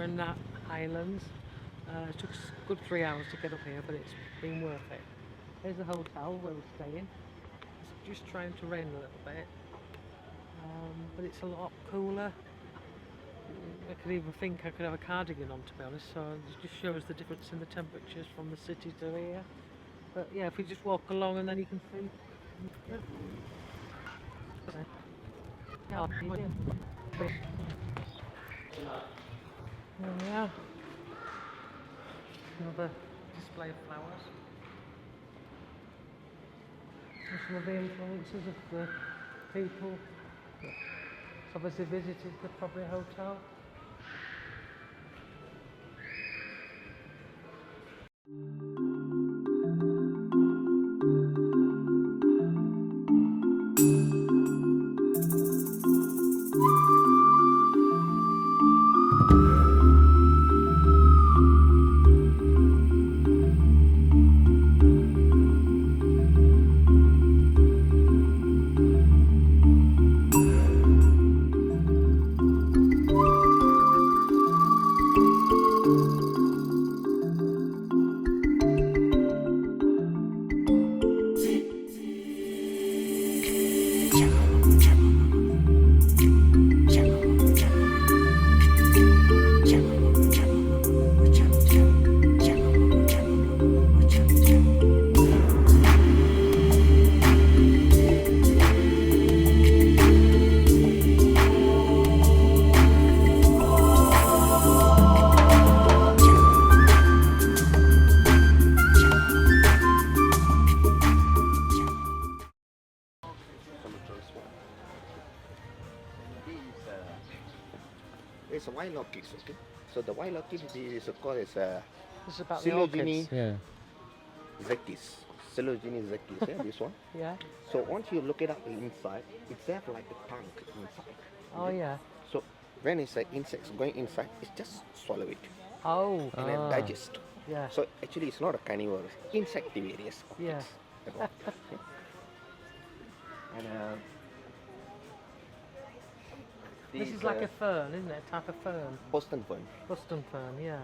Marilyn Islands. It took us a good 3 hours to get up here, but it's been worth it. Here's the hotel where we're staying. It's just trying to rain a little bit, but it's a lot cooler. I could even think I could have a cardigan on, to be honest, so it just shows the difference in the temperatures from the city to here. But yeah, if we just walk along and then you can see. Yeah, another display of flowers. And some of the influences of the people that obviously visited the probably hotel. It's a wild orchid, okay? So the wild orchid is called as This is about the orchids. Coelogyne zechis. Coelogyne zechis, yeah, this one. Yeah. So once you look it up inside, it's there like a tongue inside. Oh yeah. So when it's insects going inside, it's just swallow it Oh. and then digest. Yeah. So actually it's not a carnivorous, insectivorous orchids. Yeah. And This is like a fern, isn't it? A type of fern. Boston fern. Boston fern, yeah.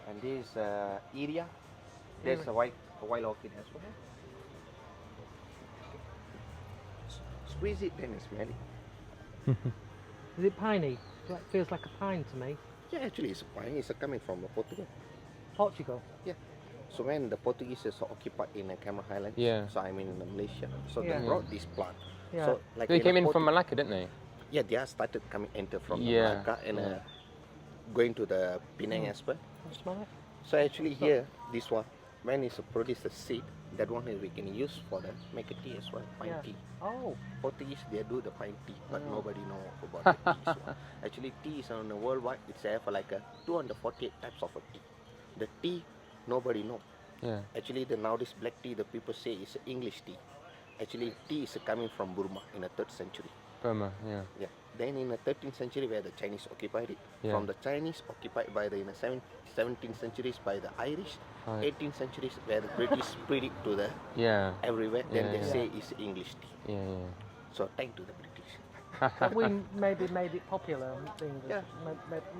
And this is Iria. There's a wild orchid as well. Squeeze it, then smell it. Is it piney? It feels like a pine to me. Yeah, actually it's fine. It's coming from Portugal. Portugal? Yeah. So when the Portuguese occupied in Cameron Highlands, Yeah. so I mean in Malaysia, so Yeah. they brought this plant. Yeah. So like They came in from Portu- Malacca, didn't they? Yeah, they are started coming enter from Yeah. Malacca and going to the Penang as well. Smell it? So actually here, this one, when it's produce the seed, that one is we can use for the make a tea as well, fine Yeah. tea. Oh. Portuguese they do the fine tea, but Yeah. nobody know about the tea. Actually, tea is on the worldwide. It's there for like 248 types of a tea. The tea nobody know. Yeah. Actually, the nowadays black tea the people say is English tea. Actually, tea is coming from Burma in the 3rd century. Burma, yeah. Yeah. Then in the 13th century, where the Chinese occupied it. Yeah. From the Chinese occupied by the in the 17th centuries by the Irish. Right. 18th centuries where the British spread it to the Yeah. everywhere. Then Yeah, they yeah. say it's English tea. Yeah, So thank to the British. But we maybe made it popular and things. Yeah.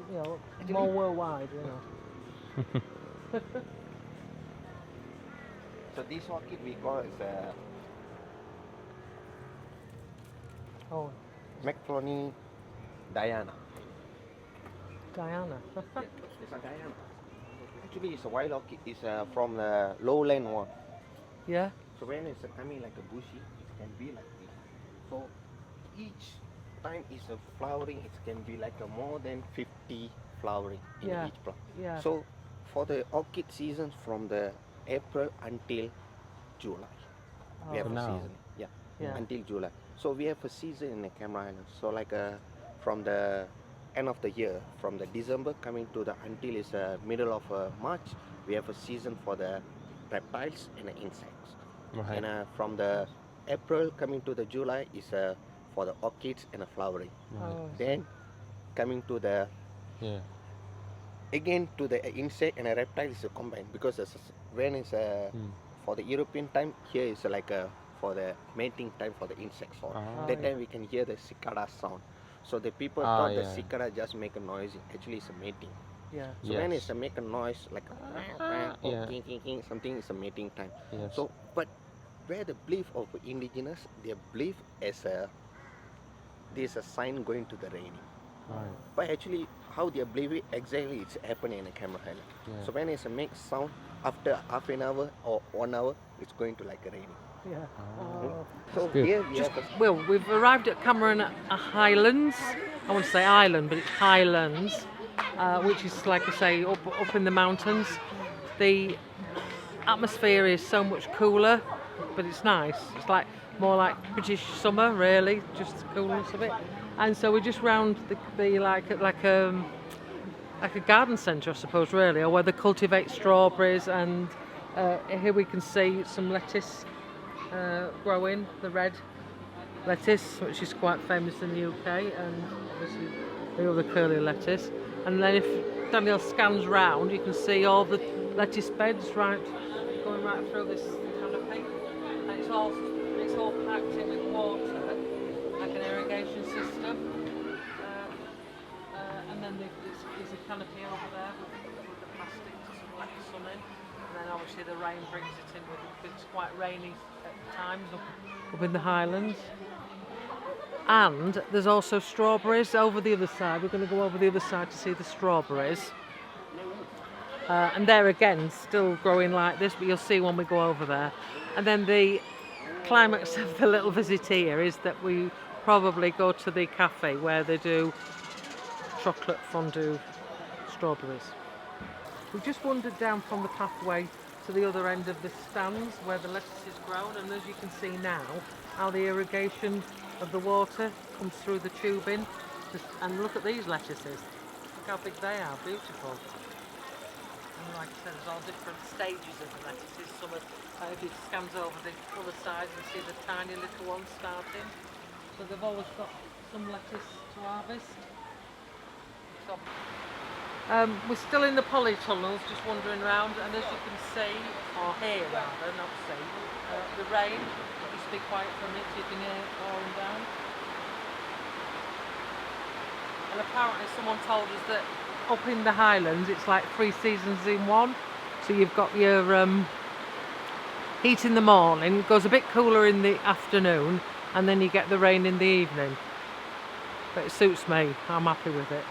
You know, more worldwide, you know. So this orchid we call is Oh, Macroni Diana. Diana. It's a Diana. Actually, it's a wild orchid. It's from the lowland one. Yeah? So when it's coming like a bushy, it can be like this. So each time it's a flowering, it can be like a more than 50 flowering in Yeah. each plant. Yeah. So for the orchid season from the April until July, we have Oh. a Now. season. Yeah. Yeah. Until July. So we have a season in the Cameron Islands. So like from the end of the year, from the December coming to the until is middle of March, we have a season for the reptiles and the insects. Right. And from the April coming to the July is for the orchids and the flowering. Oh, Then coming to the Yeah. again to the insect and the reptile is combined because when it's for the European time, here is like for the mating time for the insects. So Ah. that time we can hear the cicada sound. So the people Ah, thought the yeah. cicada just make a noise. Actually, it's a mating. Yeah. So when Yes. it's make a noise like or Yeah. king, something is a mating time. Yes. So, but where the belief of indigenous, their belief is a there's a sign going to the raining. Right. But actually, how they believe it exactly it's happening in a camera highlight. Yeah. So when it's a make sound after half an hour or 1 hour, it's going to like a raining. Yeah. Ah. Oh. So Good. here we Just, have well, we've arrived at Cameron Highlands. I want to say island, but it's Highlands, which is, like I say, up in the mountains. The atmosphere is so much cooler, but it's nice. It's like more like British summer, really, just the coolness of it. And so we're just round the like a garden centre, I suppose, really, or where they cultivate strawberries. And here we can see some lettuce growing, the red lettuce, which is quite famous in the UK, and obviously the other curly lettuce. And then if Daniel scans round, you can see all the lettuce beds going right through this canopy, and it's all packed in with water, like an irrigation system. And then there's a canopy over there with the plastic to let the sun in, and then obviously the rain brings it in because it's quite rainy at times up in the Highlands. And there's also strawberries over the other side. We're going to go over the other side to see the strawberries. And they're again still growing like this, but you'll see when we go over there. And then the climax of the little visit here is that we probably go to the cafe where they do chocolate fondue strawberries. We've just wandered down from the pathway to the other end of the stands where the lettuce is grown, and as you can see now, how the irrigation of the water comes through the tubing. And look at these lettuces. Look how big they are, beautiful. And like I said, there's all different stages of the lettuces. Some are, if it scans over the other side, you see the tiny little ones starting. So they've always got some lettuce to harvest. So, we're still in the polytunnels, just wandering around, and as you can see, or hear rather, not see, the rain. Just be quiet for a minute so you can hear it pouring down. And apparently someone told us that up in the Highlands it's like 3 seasons in one. So you've got your heat in the morning, it goes a bit cooler in the afternoon, and then you get the rain in the evening. But it suits me, I'm happy with it.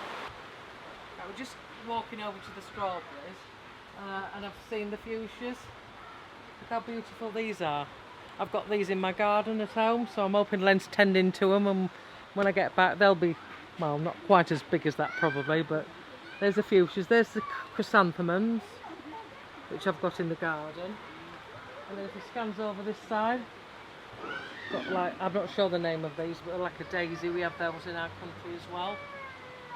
Right, we're just walking over to the strawberries, and I've seen the fuchsias. Look how beautiful these are. I've got these in my garden at home, so I'm hoping Len's tending to them, and when I get back they'll be, well, not quite as big as that probably, but there's the fuchsias. There's the chrysanthemums, which I've got in the garden. And then if he scans over this side, got like, I'm not sure the name of these, but like a daisy, we have those in our country as well.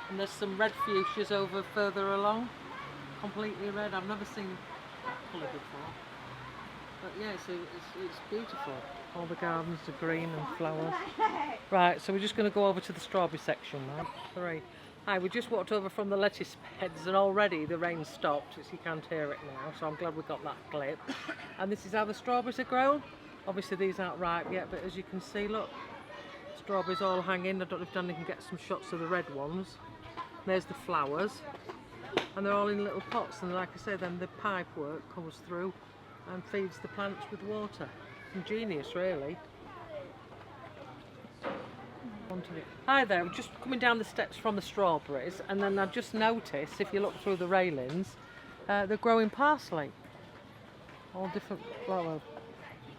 And there's some red fuchsias over further along, completely red. I've never seen that colour before. But yeah, so it's beautiful. All the gardens are green and flowers. Right, so we're just going to go over to the strawberry section now. Three. Hi, we just walked over from the lettuce beds, and already the rain stopped, so you can't hear it now, so I'm glad we got that clip. And this is how the strawberries are grown. Obviously these aren't ripe yet, but as you can see, look, strawberries all hanging. I don't know if Danny can get some shots of the red ones. There's the flowers, and they're all in little pots, and like I say, then the pipe work comes through and feeds the plants with water. Ingenious, really. Hi there, we're just coming down the steps from the strawberries, and then I've just noticed, if you look through the railings, they're growing parsley. All different flower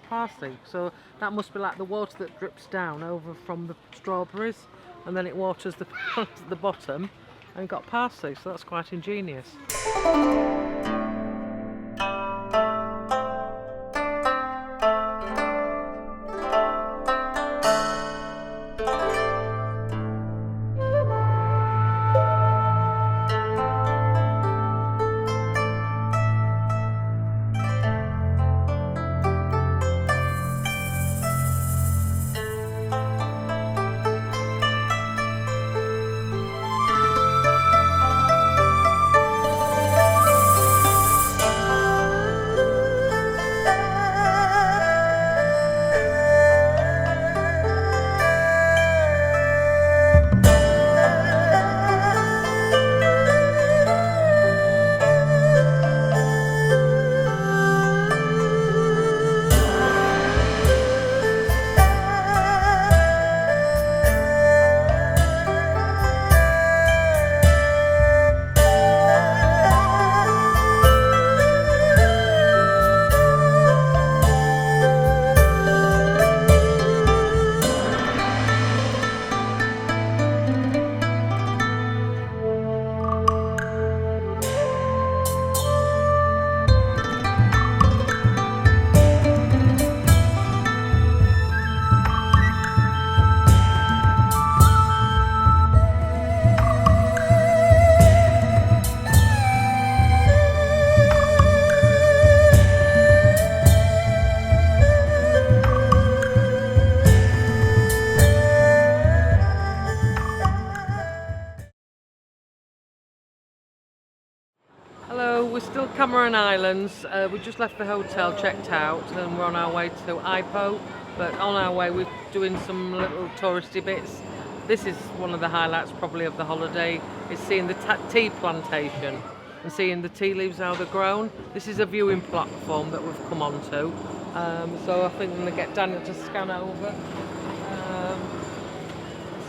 parsley. So that must be like the water that drips down over from the strawberries, and then it waters the plants at the bottom, and got parsley. So that's quite ingenious. Cameron Islands. We just left the hotel, checked out, and we're on our way to Ipoh. But on our way, we're doing some little touristy bits. This is one of the highlights probably of the holiday, is seeing the tea plantation and seeing the tea leaves, how they're grown. This is a viewing platform that we've come onto. So I think I'm going to get Daniel to scan over.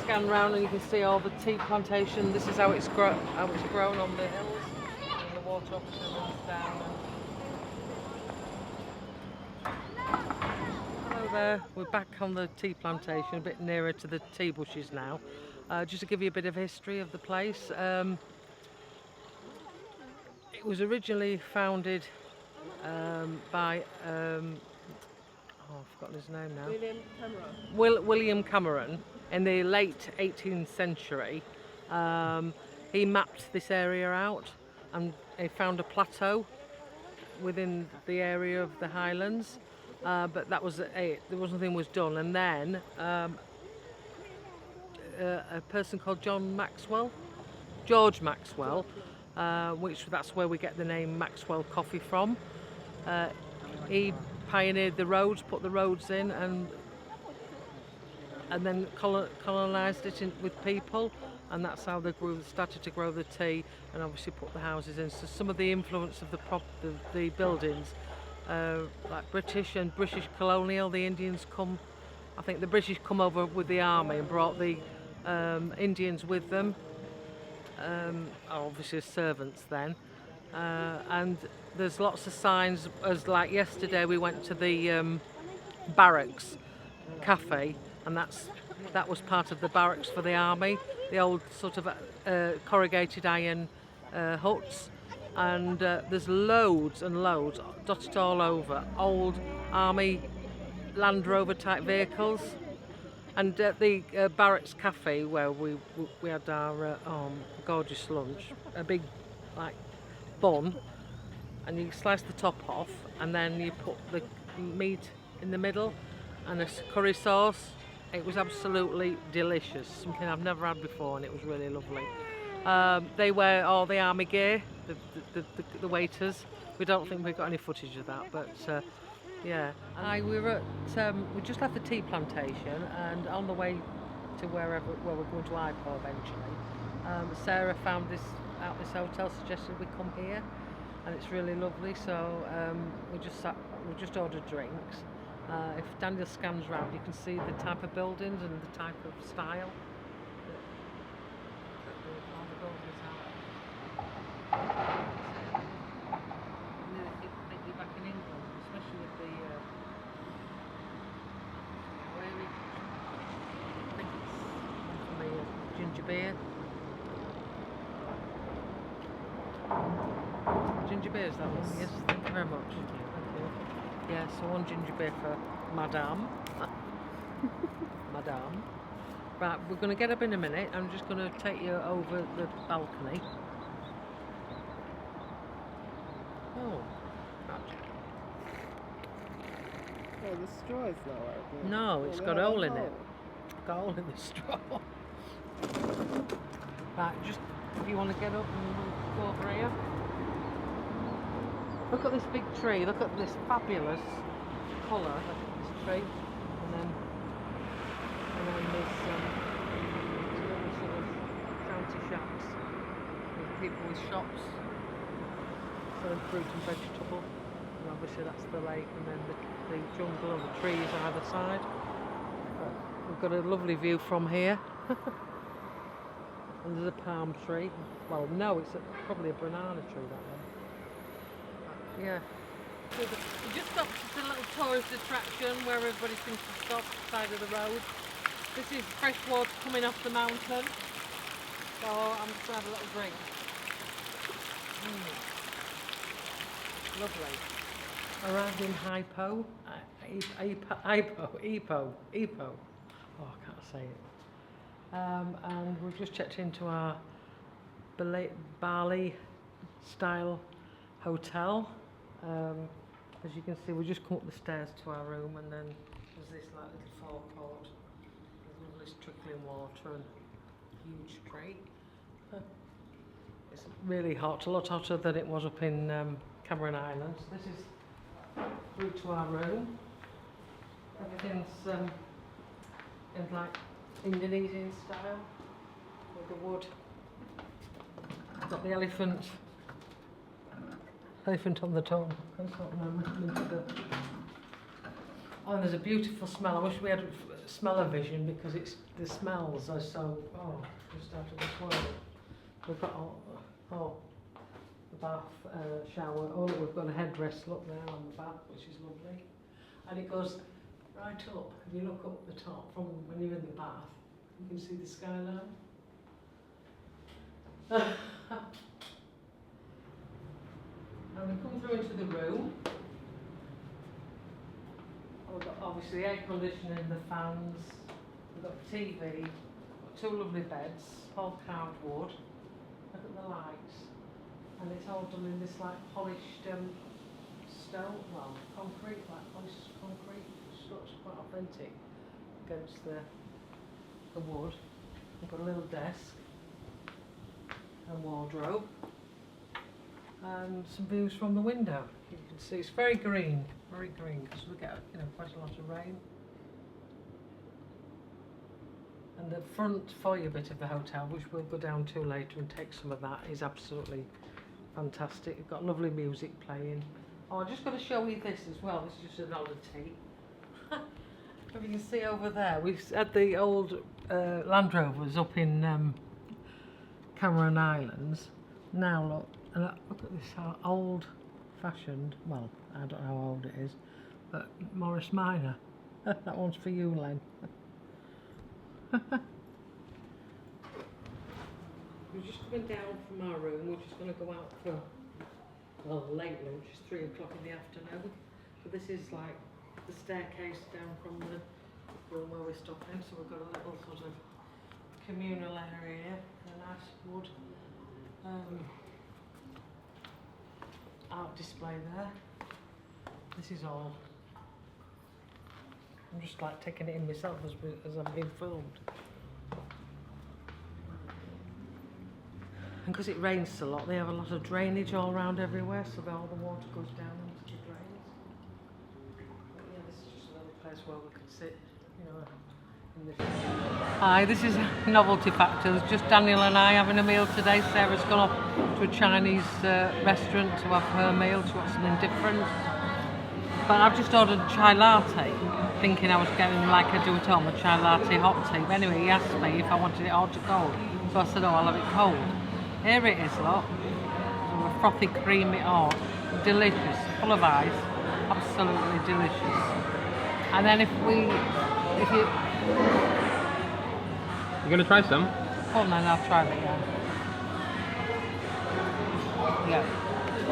Scan round and you can see all the tea plantation. This is how it's grown on the hills. And the water obviously runs down. Hello there, we're back on the tea plantation, a bit nearer to the tea bushes now. Just to give you a bit of history of the place. It was originally founded by, I've forgotten his name now. William Cameron in the late 18th century. He mapped this area out and he found a plateau within the area of the Highlands, but that was it. There was nothing was done, and then a person called George Maxwell, which that's where we get the name Maxwell Coffee from. He pioneered the roads, put the roads in, and then colonised it with people, and that's how they started to grow the tea, and obviously put the houses in. So some of the influence of the buildings, like British colonial, the Indians come. I think the British come over with the army and brought the Indians with them, obviously as servants then. And there's lots of signs, as like yesterday we went to the barracks cafe, and that was part of the barracks for the army, the old sort of corrugated iron huts, and there's loads and loads dotted all over, old army Land Rover type vehicles. And at the barracks cafe where we had our gorgeous lunch, a big like bun, and you slice the top off, and then you put the meat in the middle and a curry sauce. It was absolutely delicious, something I've never had before, and it was really lovely. They wear all the army gear, the waiters. We don't think we've got any footage of that, but yeah. We just left the tea plantation, and on the way to where we're going to Ipoh eventually, Sarah found this hotel, suggested we come here, and it's really lovely. So we just ordered drinks. If Daniel scans round, you can see the type of buildings and the type of style that all the buildings are. And it make you back in England, especially with the I think it's one for me, ginger beer. Ginger beer, is that one? Yes, thank you very much. Thank you. Yeah, so one ginger beer for Madame. Madame. Right, we're going to get up in a minute. I'm just going to take you over the balcony. Oh. Oh, the straw is not working. No, it's got a hole in it. Got a hole in the straw. Right, just if you want to get up and we'll go over here. Look at this big tree, look at this fabulous colour of this tree, and then there's little sort of county shops with people with shops selling fruit and vegetable, and obviously that's the lake, and then the jungle and the trees on either side. But we've got a lovely view from here. And there's a palm tree. Well, no, it's probably a banana tree, that one. Yeah. We just stopped at a little tourist attraction where everybody seems to stop side of the road. This is fresh water coming off the mountain. So I'm just going to have a little drink. Lovely. Arrived in Ipoh. Ipoh. Oh, I can't say it. And we've just checked into our Bali style hotel. As you can see, we just come up the stairs to our room, and then there's this like little forecourt with lovely trickling water and huge tree. It's really hot, a lot hotter than it was up in Cameron Islands. This is through to our room. Everything's in like Indonesian style with the wood. Got the elephant on the tongue. Oh, and there's a beautiful smell. I wish we had smell-o-vision because the smells are so just out of this world. We've got the bath, shower. Oh, we've got a headrest. Look there on the bath, which is lovely. And it goes right up. If you look up the top from when you're in the bath, you can see the skyline. And we come through into the room. We've got obviously air conditioning, the fans, we've got the TV, we've got two lovely beds, all carved wood. Look at the lights. And it's all done in this like polished stone, well, concrete, like polished concrete, which looks quite authentic against the wood. We've got a little desk and wardrobe. And some views from the window. You can see it's very green because we get quite a lot of rain. And the front foyer bit of the hotel, which we'll go down to later and take some of that, is absolutely fantastic. We've got lovely music playing. Oh, I'm just going to show you this as well. This is just an oddity. If you can see over there, we've had the old Land Rovers up in Cameron Islands. Now look. And look at this old-fashioned, well, I don't know how old it is, but Morris Minor. That one's for you, Len. We're just coming down from our room. We're just going to go out for, well, late lunch. It's 3 o'clock in the afternoon. So this is like the staircase down from the room where we're stopping. So we've got a little sort of communal area here, a nice wood. Art display there. This is all. I'm just like taking it in myself as I'm being filmed. And because it rains a lot, they have a lot of drainage all around everywhere, so that all the water goes down into the drains. But yeah, this is just another place where we could sit, in the Hi, this is Novelty Factors. Just Daniel and I having a meal today. Sarah's gone off to a Chinese restaurant to have her meal. She wants something different. But I've just ordered a chai latte, thinking I was getting, like I do at home, a chai latte hot tea. But anyway, he asked me if I wanted it hot or cold. So I said, oh, I'll have it cold. Here it is, look. So a frothy, creamy, delicious, full of ice. Absolutely delicious. And then if you... You gonna try some? Oh no, I'll try it, yeah. Yeah.